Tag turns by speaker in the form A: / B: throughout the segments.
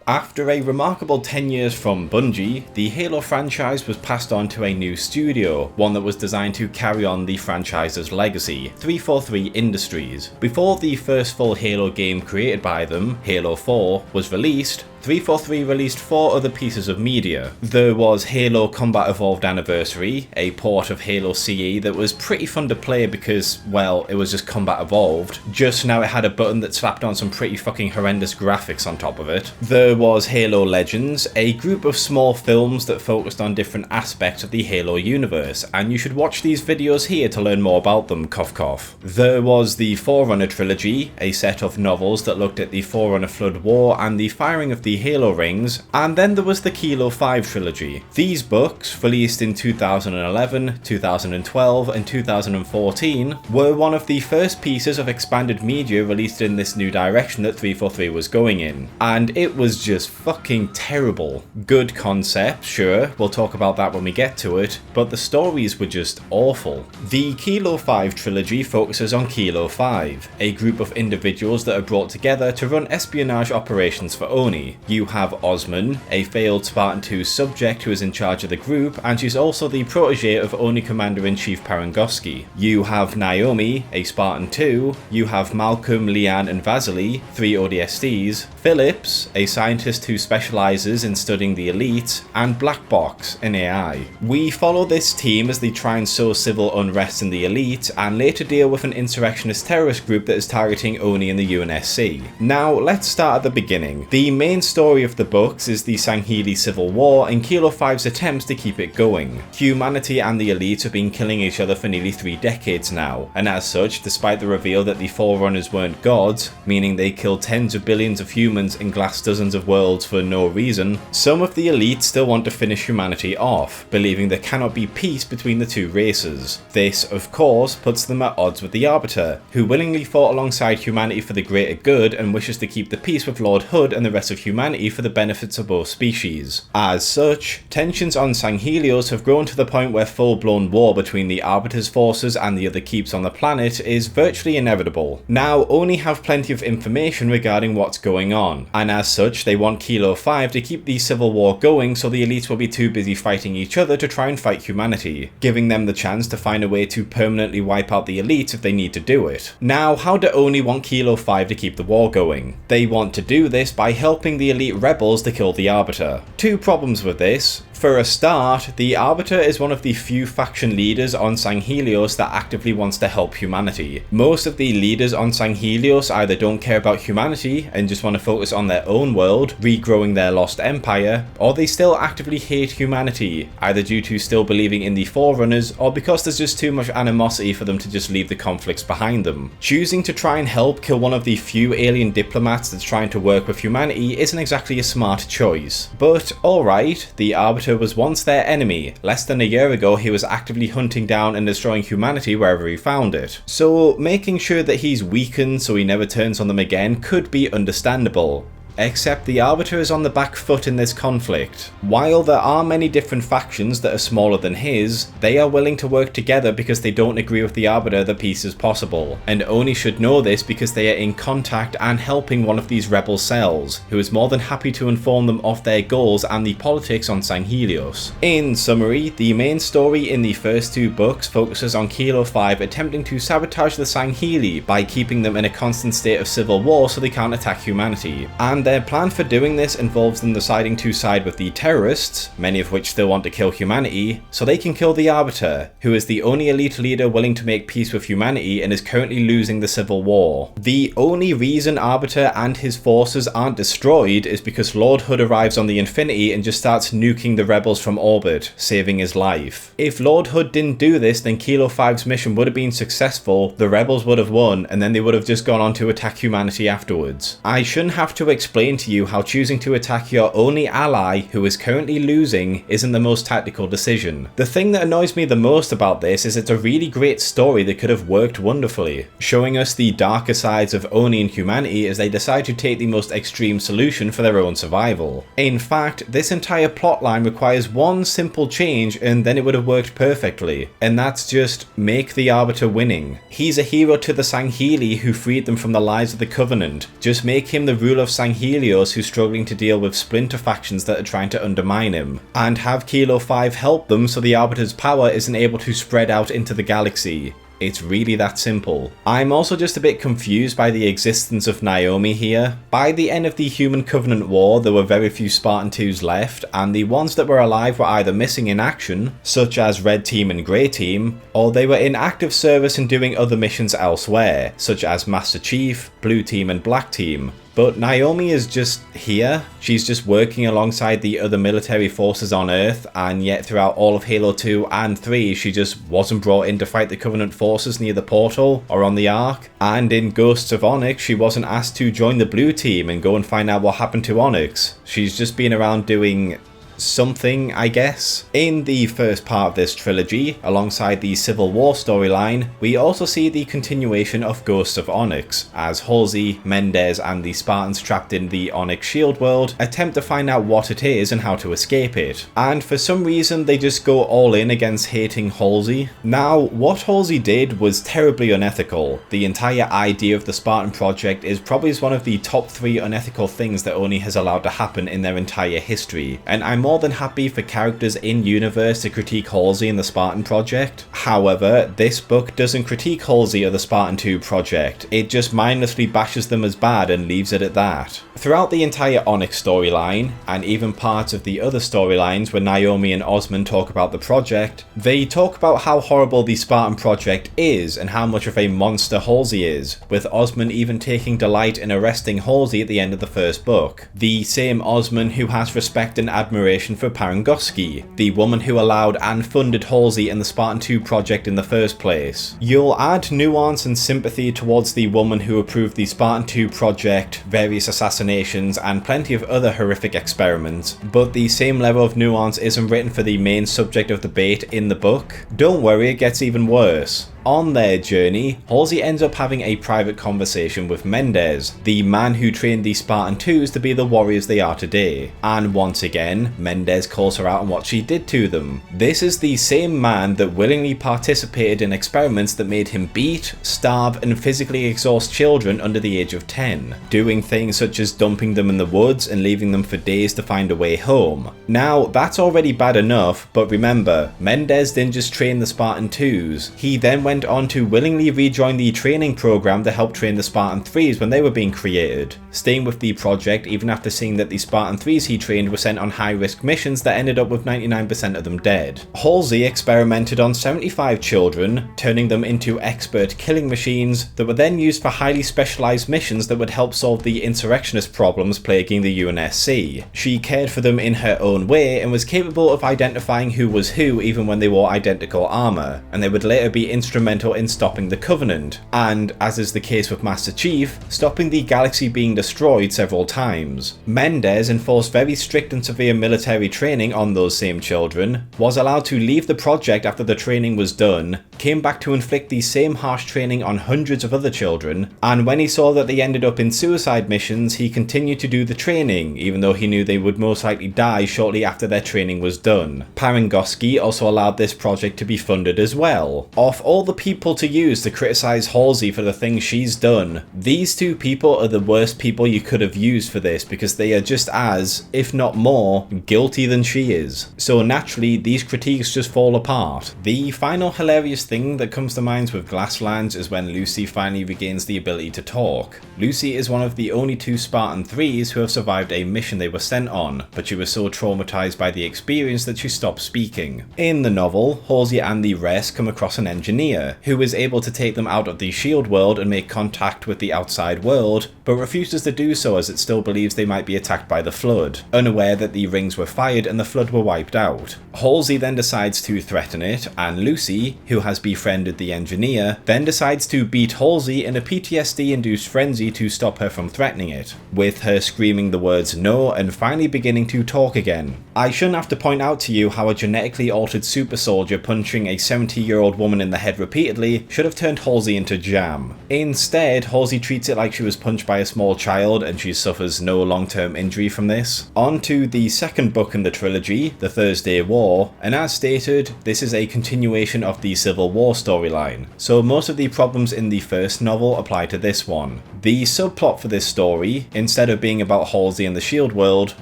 A: After a remarkable 10 years from Bungie, the Halo franchise was passed on to a new studio, one that was designed to carry on the franchise's legacy, 343 Industries. Before the first full Halo game created by them, Halo 4, was released, 343 released 4 other pieces of media. There was Halo Combat Evolved Anniversary, a port of Halo CE that was pretty fun to play because, well, it was just Combat Evolved. Just now it had a button that slapped on some pretty fucking horrendous graphics on top of it. There was Halo Legends, a group of small films that focused on different aspects of the Halo universe, and you should watch these videos here to learn more about them, cough cough. There was the Forerunner Trilogy, a set of novels that looked at the Forerunner Flood War and the firing of the Halo rings, and then there was the Kilo 5 trilogy. These books, released in 2011, 2012 and 2014, were one of the first pieces of expanded media released in this new direction that 343 was going in, and it was just fucking terrible. Good concept, sure, we'll talk about that when we get to it, but the stories were just awful. The Kilo 5 trilogy focuses on Kilo 5, a group of individuals that are brought together to run espionage operations for Oni. You have Osman, a failed Spartan 2 subject who is in charge of the group, and she's also the protege of Oni Commander-in-Chief Parangoski. You have Naomi, a Spartan 2, you have Malcolm, Leanne and Vasily, 3 ODSTs, Phillips, a scientist who specialises in studying the elite, and Black Box, an AI. We follow this team as they try and sow civil unrest in the elite, and later deal with an insurrectionist terrorist group that is targeting Oni and the UNSC. Now, let's start at the beginning. The main story of the books is the Sanghelios Civil War and Kilo 5's attempts to keep it going. Humanity and the elite have been killing each other for nearly 3 decades now, and as such, despite the reveal that the Forerunners weren't gods, meaning they killed tens of billions of humans and glassed dozens of worlds for no reason, some of the elite still want to finish humanity off, believing there cannot be peace between the two races. This, of course, puts them at odds with the Arbiter, who willingly fought alongside humanity for the greater good and wishes to keep the peace with Lord Hood and the rest of humanity for the benefits of both species. As such, tensions on Sanghelios have grown to the point where full-blown war between the Arbiter's forces and the other keeps on the planet is virtually inevitable. Now, Oni have plenty of information regarding what's going on, and as such they want Kilo 5 to keep the civil war going so the elites will be too busy fighting each other to try and fight humanity, giving them the chance to find a way to permanently wipe out the elites if they need to do it. Now, how do Oni want Kilo 5 to keep the war going? They want to do this by helping the elite rebels to kill the Arbiter. 2 problems with this. For a start, the Arbiter is one of the few faction leaders on Sanghelios that actively wants to help humanity. Most of the leaders on Sanghelios either don't care about humanity and just want to focus on their own world, regrowing their lost empire, or they still actively hate humanity, either due to still believing in the Forerunners or because there's just too much animosity for them to just leave the conflicts behind them. Choosing to try and help kill one of the few alien diplomats that's trying to work with humanity isn't exactly a smart choice. But alright, the Arbiter was once their enemy. Less than a year ago he was actively hunting down and destroying humanity wherever he found it. So making sure that he's weakened so he never turns on them again could be understandable. Except the Arbiter is on the back foot in this conflict. While there are many different factions that are smaller than his, they are willing to work together because they don't agree with the Arbiter that peace is possible, and Oni should know this because they are in contact and helping one of these rebel cells, who is more than happy to inform them of their goals and the politics on Sanghelios. In summary, the main story in the first 2 books focuses on Kilo 5 attempting to sabotage the Sangheli by keeping them in a constant state of civil war so they can't attack humanity, and their plan for doing this involves them deciding to side with the terrorists, many of which still want to kill humanity, so they can kill the Arbiter, who is the only elite leader willing to make peace with humanity and is currently losing the civil war. The only reason Arbiter and his forces aren't destroyed is because Lord Hood arrives on the Infinity and just starts nuking the rebels from orbit, saving his life. If Lord Hood didn't do this, then Kilo 5's mission would have been successful, the rebels would have won, and then they would have just gone on to attack humanity afterwards. I shouldn't have to explain to you how choosing to attack your only ally who is currently losing isn't the most tactical decision. The thing that annoys me the most about this is it's a really great story that could have worked wonderfully, showing us the darker sides of Oni and humanity as they decide to take the most extreme solution for their own survival. In fact, this entire plotline requires one simple change and then it would have worked perfectly, and that's just make the Arbiter winning. He's a hero to the Sangheli who freed them from the lies of the Covenant. Just make him the ruler of Sangheli Sanghelios who's struggling to deal with splinter factions that are trying to undermine him, and have Kilo 5 help them so the Arbiter's power isn't able to spread out into the galaxy. It's really that simple. I'm also just a bit confused by the existence of Naomi here. By the end of the Human Covenant War, there were very few Spartan 2s left, and the ones that were alive were either missing in action, such as Red Team and Grey Team, or they were in active service and doing other missions elsewhere, such as Master Chief, Blue Team and Black Team. But Naomi is just here. She's just working alongside the other military forces on Earth, and yet throughout all of Halo 2 and 3 she just wasn't brought in to fight the Covenant forces near the portal or on the Ark. And in Ghosts of Onyx she wasn't asked to join the Blue Team and go and find out what happened to Onyx. She's just been around doing something, I guess. In the first part of this trilogy, alongside the Civil War storyline, we also see the continuation of Ghosts of Onyx, as Halsey, Mendez and the Spartans trapped in the Onyx shield world attempt to find out what it is and how to escape it. And for some reason they just go all in against hating Halsey. Now, what Halsey did was terribly unethical. The entire idea of the Spartan Project is probably one of the top 3 unethical things that Oni has allowed to happen in their entire history, and I'm more than happy for characters in universe to critique Halsey and the Spartan Project. However, this book doesn't critique Halsey or the Spartan 2 project, it just mindlessly bashes them as bad and leaves it at that. Throughout the entire Onyx storyline, and even parts of the other storylines where Naomi and Osmond talk about the project, they talk about how horrible the Spartan Project is and how much of a monster Halsey is, with Osmond even taking delight in arresting Halsey at the end of the first book. The same Osmond who has respect and admiration for Parangoski, the woman who allowed and funded Halsey and the Spartan 2 project in the first place. You'll add nuance and sympathy towards the woman who approved the Spartan 2 project, various assassinations and plenty of other horrific experiments, but the same level of nuance isn't written for the main subject of debate in the book. Don't worry, it gets even worse. On their journey, Halsey ends up having a private conversation with Mendez, the man who trained the Spartan 2s to be the warriors they are today. And once again, Mendez calls her out on what she did to them. This is the same man that willingly participated in experiments that made him beat, starve and physically exhaust children under the age of 10, doing things such as dumping them in the woods and leaving them for days to find a way home. Now, that's already bad enough, but remember, Mendez didn't just train the Spartan 2s, he then went on to willingly rejoin the training program to help train the Spartan 3s when they were being created, staying with the project even after seeing that the Spartan 3s he trained were sent on high-risk missions that ended up with 99% of them dead. Halsey experimented on 75 children, turning them into expert killing machines that were then used for highly specialized missions that would help solve the insurrectionist problems plaguing the UNSC. She cared for them in her own way and was capable of identifying who was who even when they wore identical armor, and they would later be instrumental in stopping the Covenant, and, as is the case with Master Chief, stopping the galaxy being destroyed several times. Mendez enforced very strict and severe military training on those same children, was allowed to leave the project after the training was done, came back to inflict the same harsh training on hundreds of other children, and when he saw that they ended up in suicide missions, he continued to do the training, even though he knew they would most likely die shortly after their training was done. Parangoski also allowed this project to be funded as well. Of all the people to use to criticize Halsey for the things she's done, these two people are the worst people you could have used for this because they are just as, if not more, guilty than she is. So naturally, these critiques just fall apart. The final hilarious thing that comes to mind with Glasslands is when Lucy finally regains the ability to talk. Lucy is one of the only 2 Spartan 3s who have survived a mission they were sent on, but she was so traumatized by the experience that she stopped speaking. In the novel, Halsey and the rest come across an engineer who is able to take them out of the shield world and make contact with the outside world, but refuses to do so as it still believes they might be attacked by the Flood, unaware that the rings were fired and the Flood were wiped out. Halsey then decides to threaten it, and Lucy, who has befriended the engineer, then decides to beat Halsey in a PTSD-induced frenzy to stop her from threatening it, with her screaming the words no and finally beginning to talk again. I shouldn't have to point out to you how a genetically altered super soldier punching a 70-year-old woman in the head repeatedly should have turned Halsey into jam. Instead, Halsey treats it like she was punched by a small child and she suffers no long-term injury from this. On to the second book in the trilogy, The Thursday War, and as stated, this is a continuation of the Civil War storyline, so most of the problems in the first novel apply to this one. The subplot for this story, instead of being about Halsey and the Shield World,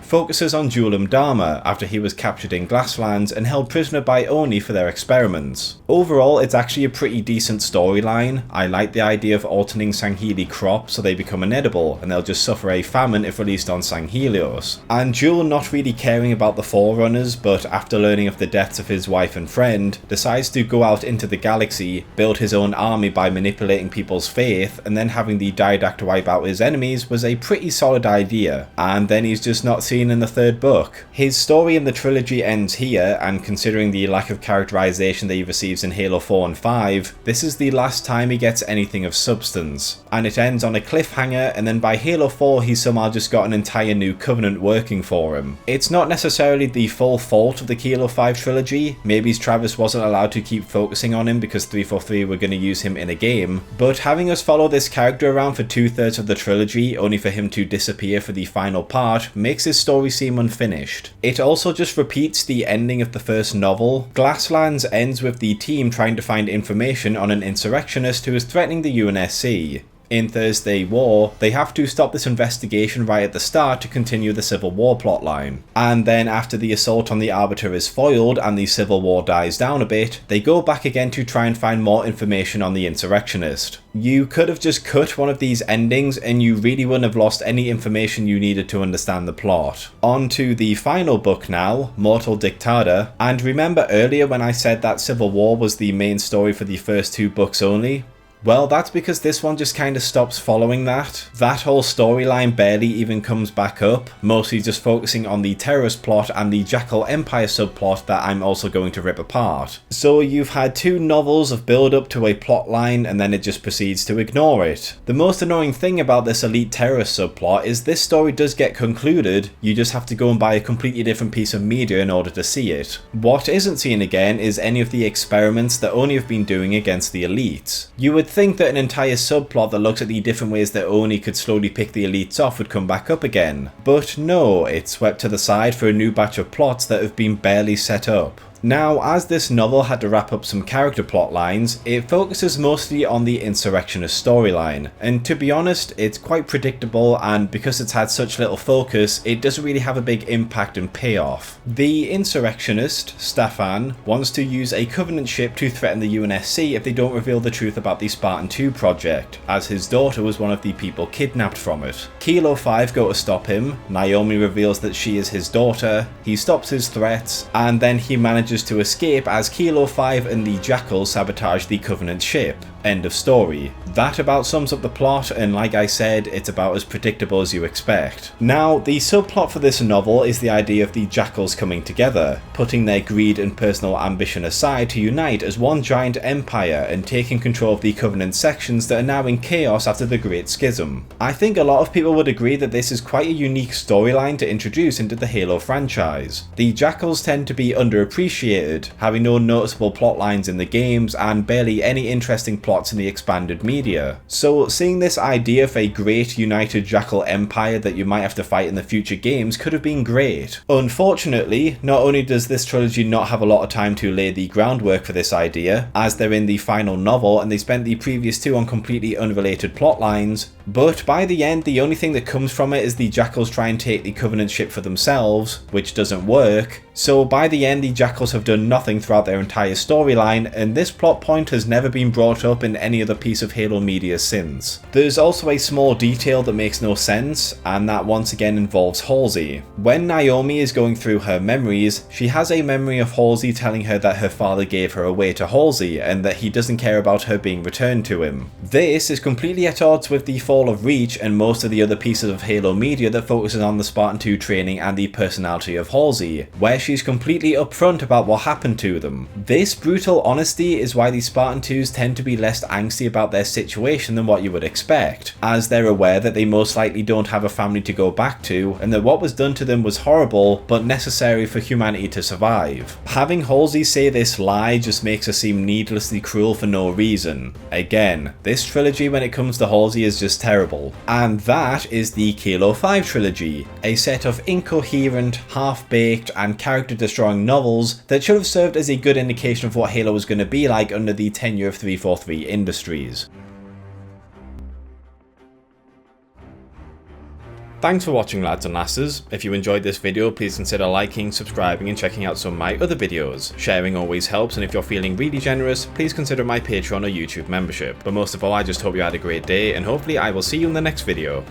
A: focuses on Julam Dharma after he was captured in Glasslands and held prisoner by Oni for their experiments. Overall, it's actually a pretty decent storyline. I like the idea of altering Sangheli crops so they become inedible and they'll just suffer a famine if released on Sanghelios. And Jul not really caring about the Forerunners, but after learning of the deaths of his wife and friend, decides to go out into the galaxy, build his own army by manipulating people's faith, and then having the Didact wipe out his enemies was a pretty solid idea, and then he's just not seen in the third book. His story in the trilogy ends here, and considering the lack of characterization that he receives in Halo 4 and 5, this is the last time he gets anything of substance. And it ends on a cliffhanger, and then by Halo 4 he's somehow just got an entire new Covenant working for him. It's not necessarily the full fault of the Halo 5 trilogy, maybe Travis wasn't allowed to keep focusing on him because 343 were going to use him in a game, but having us follow this character around for 2/3 of the trilogy only for him to disappear for the final part makes his story seem unfinished. It also just repeats the ending of the first novel. Glasslands ends with the team trying to find information on an insurrectionist who is threatening the UNSC. In Thursday War, they have to stop this investigation right at the start to continue the Civil War plotline. And then after the assault on the Arbiter is foiled and the Civil War dies down a bit, they go back again to try and find more information on the insurrectionist. You could have just cut one of these endings and you really wouldn't have lost any information you needed to understand the plot. On to the final book now, Mortal Dictata, and remember earlier when I said that Civil War was the main story for the first 2 books only? Well, that's because this one just kind of stops following that. That whole storyline barely even comes back up, mostly just focusing on the terrorist plot and the Jackal Empire subplot that I'm also going to rip apart. So you've had 2 novels of build up to a plot line and then it just proceeds to ignore it. The most annoying thing about this elite terrorist subplot is this story does get concluded, you just have to go and buy a completely different piece of media in order to see it. What isn't seen again is any of the experiments that Oni have been doing against the elites. You would think that an entire subplot that looks at the different ways that Oni could slowly pick the elites off would come back up again. But no, it's swept to the side for a new batch of plots that have been barely set up. Now, as this novel had to wrap up some character plot lines, it focuses mostly on the insurrectionist storyline, and to be honest, it's quite predictable, and because it's had such little focus, it doesn't really have a big impact and payoff. The insurrectionist, Staffan, wants to use a Covenant ship to threaten the UNSC if they don't reveal the truth about the Spartan 2 project, as his daughter was one of the people kidnapped from it. Kilo 5 go to stop him, Naomi reveals that she is his daughter, he stops his threats, and then he manages to escape as Kilo 5 and the Jackal sabotage the Covenant ship. End of story. That about sums up the plot, and like I said, it's about as predictable as you expect. Now, the subplot for this novel is the idea of the Jackals coming together, putting their greed and personal ambition aside to unite as one giant empire and taking control of the Covenant sections that are now in chaos after the Great Schism. I think a lot of people would agree that this is quite a unique storyline to introduce into the Halo franchise. The Jackals tend to be underappreciated, having no noticeable plot lines in the games and barely any interesting plots in the expanded media. So seeing this idea of a great united Jackal empire that you might have to fight in the future games could have been great. Unfortunately, not only does this trilogy not have a lot of time to lay the groundwork for this idea, as they're in the final novel and they spent the previous 2 on completely unrelated plot lines, but by the end the only thing that comes from it is the Jackals try and take the Covenant ship for themselves, which doesn't work. So by the end the Jackals have done nothing throughout their entire storyline, and this plot point has never been brought up in any other piece of Halo media since. There's also a small detail that makes no sense, and that once again involves Halsey. When Naomi is going through her memories, she has a memory of Halsey telling her that her father gave her away to Halsey and that he doesn't care about her being returned to him. This is completely at odds with the fall of Reach and most of the other pieces of Halo media that focuses on the Spartan 2 training and the personality of Halsey, where she's completely upfront about what happened to them. This brutal honesty is why the Spartan 2s tend to be less angsty about their situation than what you would expect, as they're aware that they most likely don't have a family to go back to, and that what was done to them was horrible, but necessary for humanity to survive. Having Halsey say this lie just makes her seem needlessly cruel for no reason. Again, this trilogy when it comes to Halsey is just terrible. And that is the Halo 5 trilogy, a set of incoherent, half-baked, and character-destroying novels that should have served as a good indication of what Halo was going to be like under the tenure of 343 Industries. Thanks for watching, lads and lasses. If you enjoyed this video, please consider liking, subscribing and checking out some of my other videos. Sharing always helps, and if you're feeling really generous, please consider my Patreon or YouTube membership. But most of all, I just hope you had a great day, and hopefully I will see you in the next video.